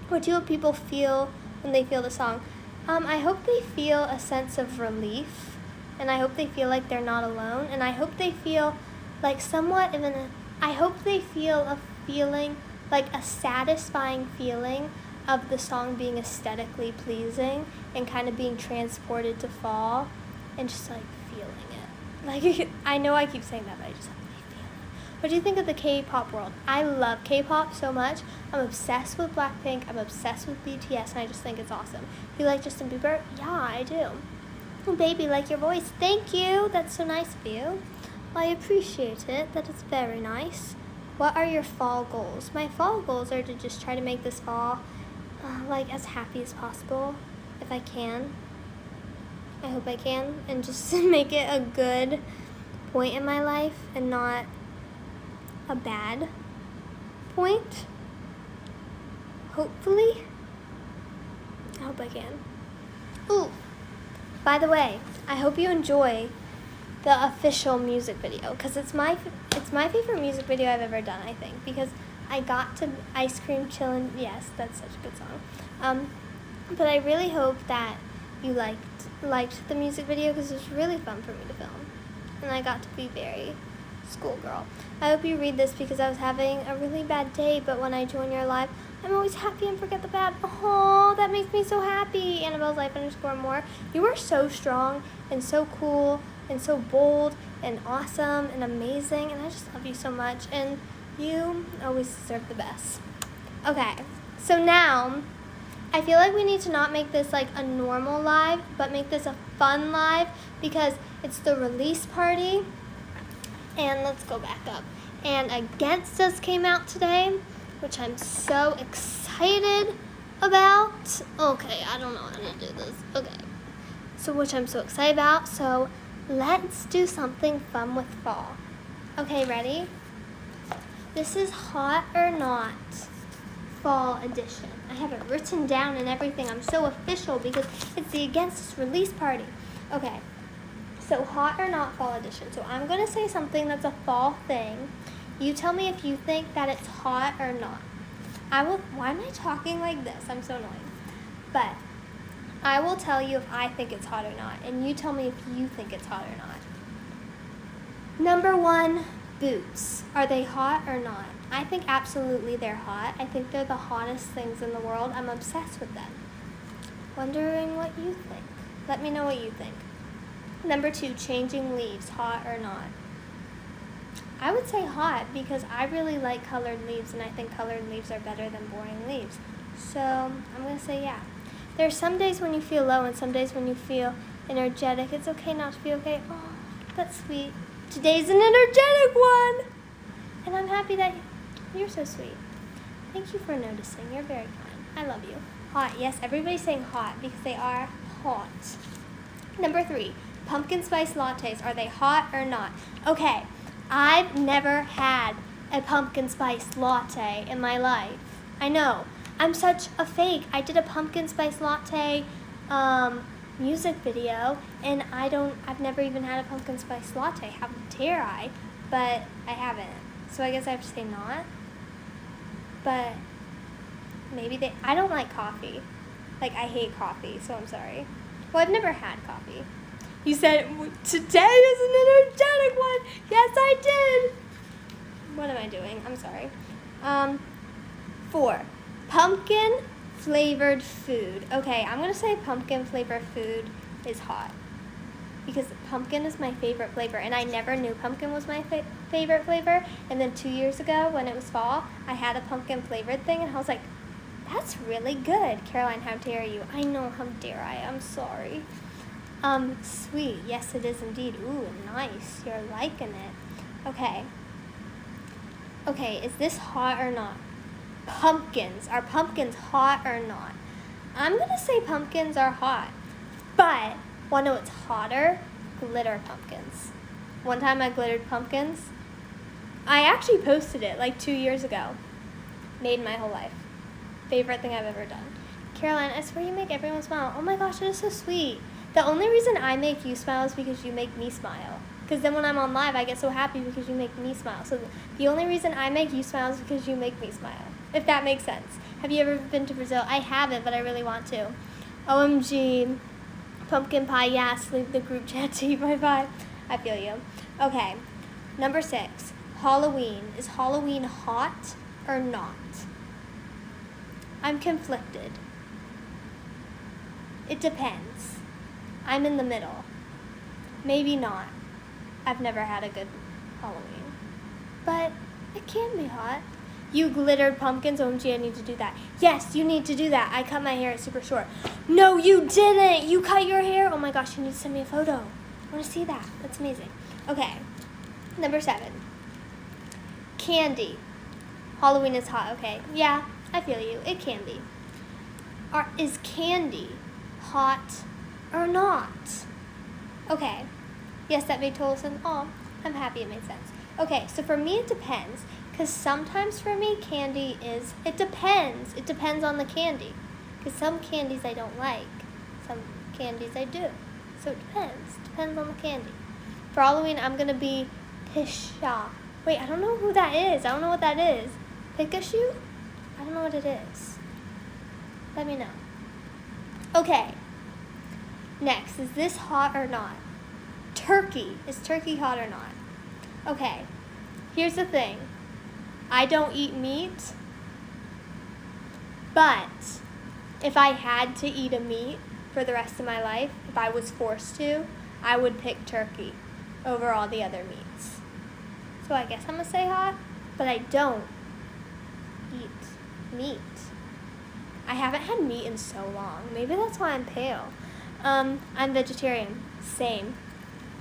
What do you hope people feel when they feel the song? I hope they feel a sense of relief, and I hope they feel like they're not alone, and I hope they feel like I hope they feel a feeling, like a satisfying feeling of the song being aesthetically pleasing and kind of being transported to fall and just like feeling it. Like, I know I keep saying that, but I just hope they feel it. What do you think of the K-pop world? I love K-pop so much. I'm obsessed with Blackpink. I'm obsessed with BTS, and I just think it's awesome. You like Justin Bieber? Yeah, I do. Oh, baby, like your voice. Thank you. That's so nice of you. I appreciate it. That is very nice. What are your fall goals? My fall goals are to just try to make this fall like as happy as possible, if I can. I hope I can, and just make it a good point in my life and not a bad point. Hopefully. I hope I can. Ooh, by the way, I hope you enjoy the official music video, because it's my favorite music video I've ever done, I think, because I got to Ice Cream Chillin'. Yes, that's such a good song. But I really hope that you liked the music video, because it was really fun for me to film, and I got to be very schoolgirl. I hope you read this, because I was having a really bad day, but when I join your live, I'm always happy and forget the bad. Oh, that makes me so happy. Annabelle's Life _more. You are so strong and so cool and so bold and awesome and amazing, and I just love you so much, and you always deserve the best. Okay, so now I feel like we need to not make this like a normal live, but make this a fun live, because it's the release party. And let's go back up. And Against Us came out today, which I'm so excited about. Okay, I don't know how to do this. Okay, so which I'm so excited about. So let's do something fun with fall. Okay, ready? This is Hot or Not Fall Edition. I have it written down and everything. I'm so official because it's the Against Us release party. Okay, so Hot or Not Fall Edition. So I'm going to say something that's a fall thing. You tell me if you think that it's hot or not. Why am I talking like this? I'm so annoying. But I will tell you if I think it's hot or not, and you tell me if you think it's hot or not. Number 1, boots. Are they hot or not? I think absolutely they're hot. I think they're the hottest things in the world. I'm obsessed with them. Wondering what you think. Let me know what you think. Number 2, changing leaves. Hot or not? I would say hot, because I really like colored leaves, and I think colored leaves are better than boring leaves. So I'm going to say yeah. There are some days when you feel low and some days when you feel energetic. It's okay not to be okay. Oh, that's sweet. Today's an energetic one. And I'm happy that you're so sweet. Thank you for noticing. You're very kind. I love you. Hot. Yes, everybody's saying hot because they are hot. Number 3, pumpkin spice lattes. Are they hot or not? Okay. I've never had a pumpkin spice latte in my life. I know. I'm such a fake. I did a pumpkin spice latte music video, and I've never even had a pumpkin spice latte. How dare I? But I haven't. So I guess I have to say not. But maybe I don't like coffee. Like, I hate coffee, so I'm sorry. Well, I've never had coffee. You said, today is an energetic one. Yes, I did. What am I doing? I'm sorry. 4, pumpkin flavored food. Okay, I'm going to say pumpkin flavored food is hot, because pumpkin is my favorite flavor, and I never knew pumpkin was my favorite flavor. And then 2 years ago, when it was fall, I had a pumpkin flavored thing, and I was like, that's really good. Caroline, how dare you? I know, how dare I? I'm sorry. Sweet. Yes, it is indeed. Ooh, nice. You're liking it. Okay. Okay, is this hot or not? Pumpkins. Are pumpkins hot or not? I'm going to say pumpkins are hot. But, want to know what's hotter? Glitter pumpkins. One time I glittered pumpkins. I actually posted it like 2 years ago. Made my whole life. Favorite thing I've ever done. Caroline, I swear you make everyone smile. Oh my gosh, that is so sweet. The only reason I make you smile is because you make me smile. Because then when I'm on live, I get so happy because you make me smile. So the only reason I make you smile is because you make me smile. If that makes sense. Have you ever been to Brazil? I haven't, but I really want to. OMG. Pumpkin pie, yes. Leave the group chat to bye-bye. I feel you. Okay. Number 6. Halloween. Is Halloween hot or not? I'm conflicted. It depends. I'm in the middle. Maybe not. I've never had a good Halloween. But it can be hot. You glittered pumpkins. OMG, I need to do that. Yes, you need to do that. I cut my hair. It's super short. No, you didn't. You cut your hair. Oh my gosh, you need to send me a photo. I want to see that. That's amazing. Okay. Number 7. Candy. Halloween is hot. Okay. Yeah, I feel you. It can be. Is candy hot or not? Okay. Yes, that made total sense. Oh, I'm happy it made sense. Okay, so for me it depends. Because sometimes for me candy is, it depends. It depends on the candy. Because some candies I don't like. Some candies I do. So it depends. Depends on the candy. For Halloween, I'm going to be Pisha. Wait, I don't know who that is. I don't know what that is. Pikachu? I don't know what it is. Let me know. Okay. Next, is this hot or not? Turkey. Is turkey hot or not? Okay. Here's the thing. I don't eat meat. But if I had to eat a meat for the rest of my life, if I was forced to, I would pick turkey over all the other meats. So I guess I'm going to say hot, but I don't eat meat. I haven't had meat in so long. Maybe that's why I'm pale. I'm vegetarian. Same.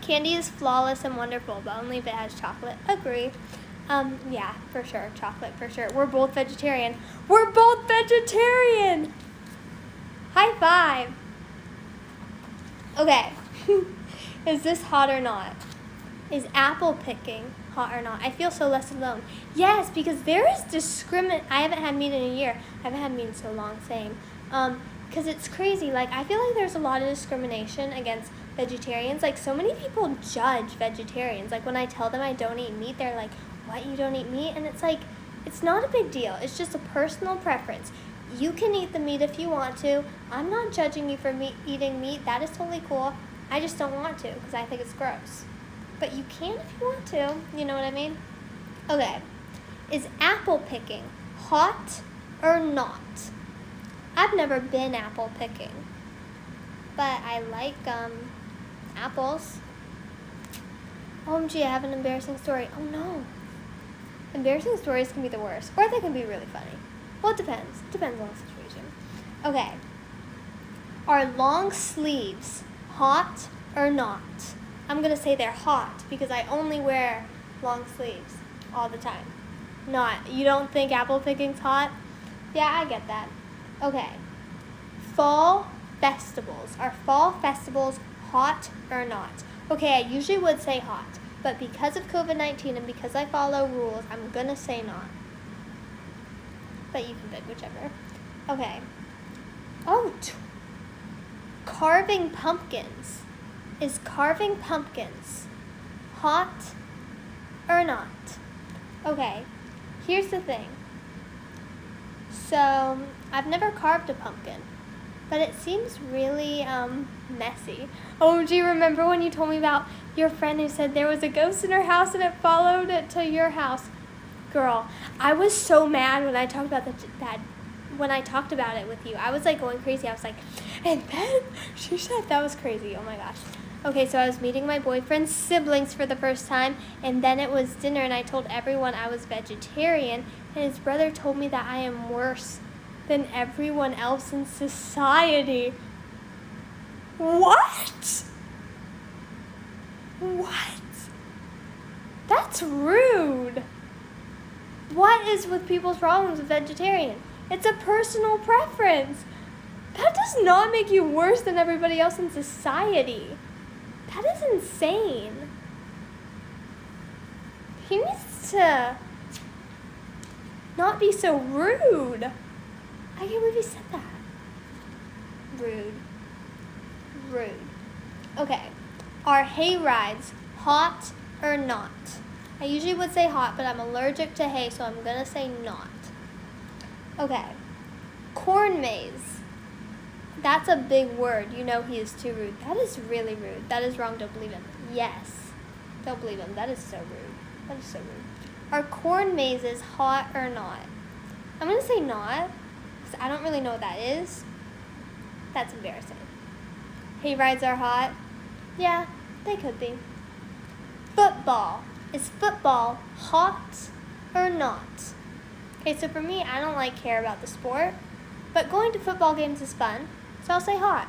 Candy is flawless and wonderful, but only if it has chocolate. Agree. Yeah, for sure. Chocolate, for sure. We're both vegetarian. We're both vegetarian! High five. Okay. Is this hot or not? Is apple picking hot or not? I feel so less alone. Yes, because there is I haven't had meat in a year. I haven't had meat in so long, same. Because it's crazy. Like, I feel like there's a lot of discrimination against vegetarians. Like, so many people judge vegetarians. Like, when I tell them I don't eat meat, they're like, what, you don't eat meat? And it's like, it's not a big deal. It's just a personal preference. You can eat the meat if you want to. I'm not judging you for eating meat. That is totally cool. I just don't want to because I think it's gross. But you can if you want to. You know what I mean? Okay. Is apple picking hot or not? I've never been apple picking. But I like apples. OMG, I have an embarrassing story. Oh no. Embarrassing stories can be the worst. Or they can be really funny. Well, it depends. It depends on the situation. Okay. Are long sleeves hot or not? I'm going to say they're hot because I only wear long sleeves all the time. Not. You don't think apple picking's hot? Yeah, I get that. Okay. Fall festivals. Are fall festivals hot or not? Okay, I usually would say hot. But because of COVID-19 and because I follow rules, I'm going to say not. But you can pick whichever. Okay. Oh, carving pumpkins. Is carving pumpkins hot or not? Okay, here's the thing. So, I've never carved a pumpkin, but it seems really messy. Oh, do you remember when you told me about your friend who said there was a ghost in her house and it followed it to your house? Girl, I was so mad when I talked about that when I talked about it with you. I was like going crazy. I was like, and then she said that was crazy. Oh my gosh. Okay, so I was meeting my boyfriend's siblings for the first time, and then it was dinner, and I told everyone I was vegetarian, and his brother told me that I am worse than everyone else in society. What? What? That's rude. What is with people's problems with vegetarian? It's a personal preference. That does not make you worse than everybody else in society. That is insane. He needs to not be so rude. I can't believe he said that. Rude. Okay. Are hay rides hot or not? I usually would say hot, but I'm allergic to hay, so I'm going to say not. Okay. Corn maze. That's a big word. You know he is too rude. That is really rude. That is wrong. Don't believe him. Yes. Don't believe him. That is so rude. That is so rude. Are corn mazes hot or not? I'm going to say not, because I don't really know what that is. That's embarrassing. Hay rides are hot. Yeah, they could be. Football. Is football hot or not? Okay, so for me, I don't care about the sport, but going to football games is fun, so I'll say hot.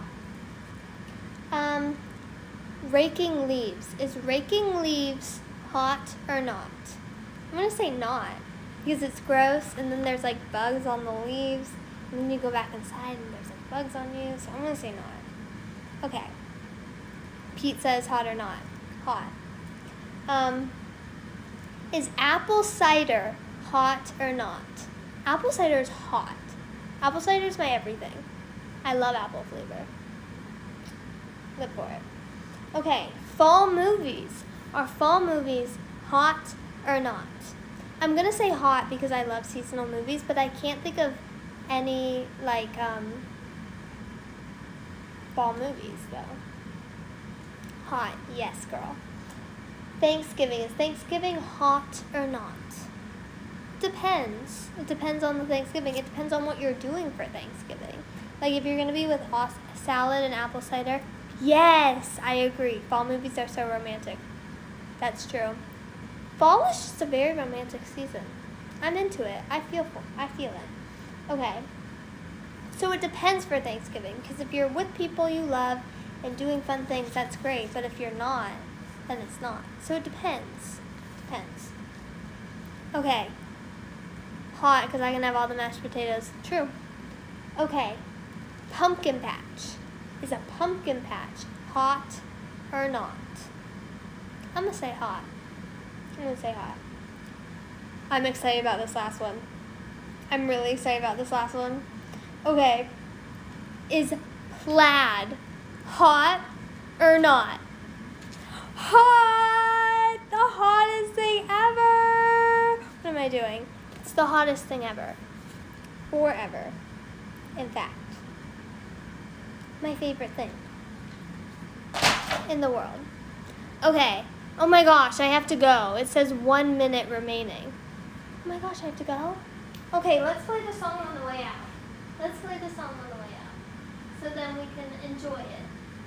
Raking leaves. Is raking leaves hot or not? I'm going to say not, because it's gross, and then there's bugs on the leaves, and then you go back inside and there's bugs on you, so I'm going to say not. Okay. Pizza is hot or not? Hot. Is apple cider hot or not? Apple cider is hot. Apple cider is my everything. I love apple flavor. Live for it. Okay, fall movies. Are fall movies hot or not? I'm going to say hot because I love seasonal movies, but I can't think of any, fall movies, though. Hot. Yes, girl. Thanksgiving. Is Thanksgiving hot or not? Depends. It depends on the Thanksgiving. It depends on what you're doing for Thanksgiving. If you're going to be with salad and apple cider, yes, I agree. Fall movies are so romantic. That's true. Fall is just a very romantic season. I'm into it. I feel it. Okay. So it depends for Thanksgiving, because if you're with people you love and doing fun things, that's great. But if you're not, then it's not. So it depends. Okay. Hot, because I can have all the mashed potatoes. True. Okay. Pumpkin patch. Is a pumpkin patch hot or not? I'm going to say hot. I'm excited about this last one. I'm really excited about this last one. Okay. Is plaid hot or not? Hot! The hottest thing ever! What am I doing? It's the hottest thing ever. Forever. In fact. My favorite thing in the world. Okay. Oh my gosh, I have to go. It says 1 minute remaining. Oh my gosh, I have to go? Okay, let's play the song on the way out. So then we can enjoy it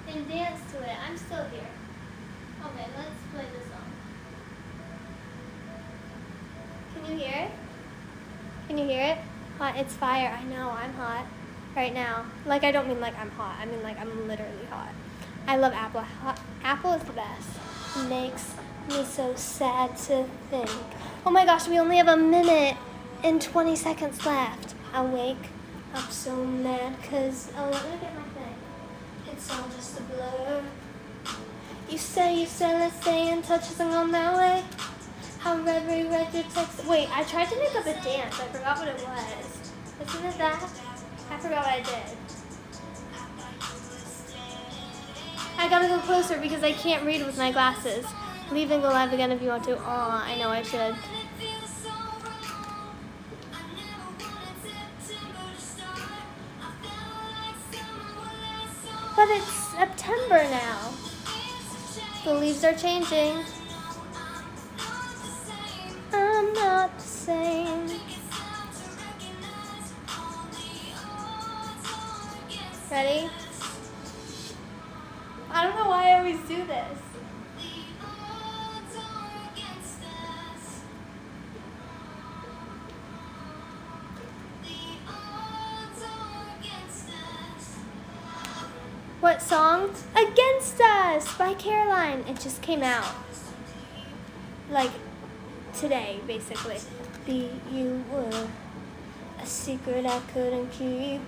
and dance to it. I'm still here. Okay, let's play the song. Can you hear it? Hot, it's fire. I know, I'm hot right now. I don't mean I'm hot. I mean I'm literally hot. I love apple. Apple is the best. It makes me so sad to think. Oh my gosh, we only have 1 minute and 20 seconds left. I'll wake up so mad because, let me get my thing. It's all just a blur. You say, let's stay in touch, isn't on that way. How read your text. Wait, I tried to make up a dance. I forgot what it was. Isn't it that? I forgot what I did. I gotta go closer because I can't read with my glasses. Leave and go live again if you want to. Aw, I know I should. But it's September now. The leaves are changing. I'm not the same. Ready? I don't know why I always do this. What song? Against Us by Caroline. It just came out. Like today, basically. You were a secret I couldn't keep.